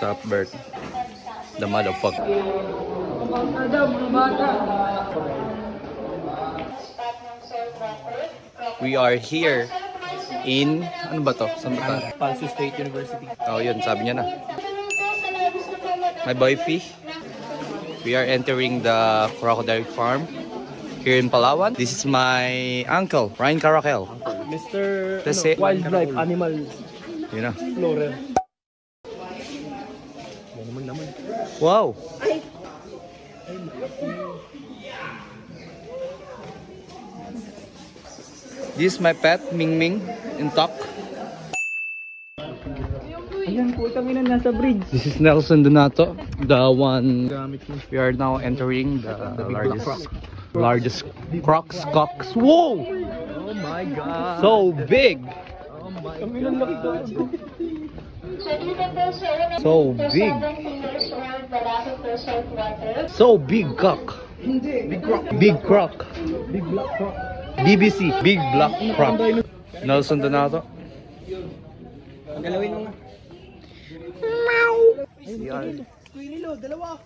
What's up, Bert? The motherfucker. We are here in, ano ba to? Saan ba tayo? Palsu State University. Oh, yun, sabi niya na. My boy Fish. We are entering the crocodile farm here in Palawan. This is my uncle, Ryan Caracal. Mr. That's it. Wildlife Animal Yun na. Explorer. Yan naman. Wow! This is my pet, Ming Ming, in talk. Ayan po, itang ina nasa bridge. This is Nelson Donato, the one. Gamit mo. We are now entering the largest crocs cocks. Whoa! Oh my god. So big! Oh my god. So big! So big cock! Big croc. Big croc! Big black croc. BBC, Big Black Croc. Nelson Donato. Galawin mo nga. Squirrel, dalawa.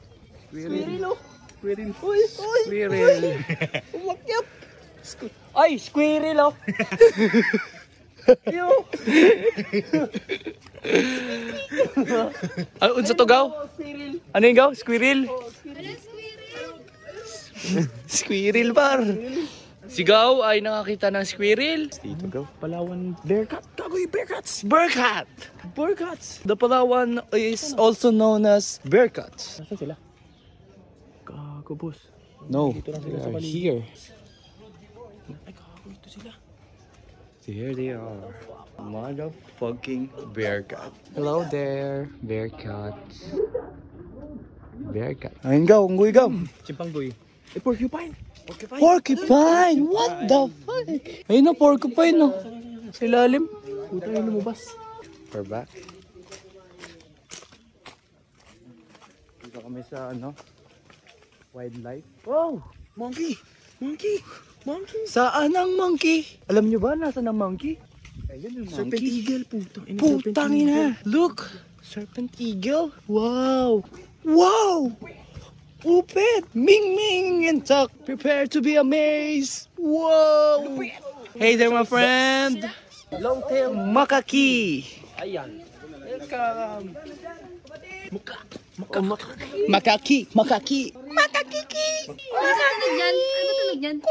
Squirrel. Squirrel. Uy. Squirrel. Umakyat. Ay, squirrel oh. Yo. Unsa to gaw? Squirrel. Ano yung gaw? Squirrel? Squirrel bar. Si Gaw ay nakakita ng squirrel. Dito Gaw. Palawan bearcat. Kagoy bearcats. Bearcat! Bearcats. The Palawan is also known as bearcats. Nasaan sila? Kago boss. No, Dito lang they sila sa are paligid. here. Ay, kago ito sila. Here they are. Motherfucking bearcat. Hello there, bearcats. Bearcat. Ayun Gaw, unggoy Gaw. Chimpanggoy. Eh, porcupine. Porcupine! What the fuck? Ayun na, porcupine no. Sa ilalim. Puta yung lumabas. We're back. Dito kami sa ano, wildlife. Wow! Monkey! Monkey! Monkey! Saan ang monkey? Alam nyo ba nasaan ang monkey? Ayun yung serpent eagle. Putang ina. Putang ina. Look! Serpent eagle. Wow! Wow! Upit! Ming Ming and Tuck. Prepare to be amazed. Whoa! Hey there my friend. Long tail. Makaki. Ayan. Welcome. Makaki. Makaki. Ano tunog yan? Ano tunog yan?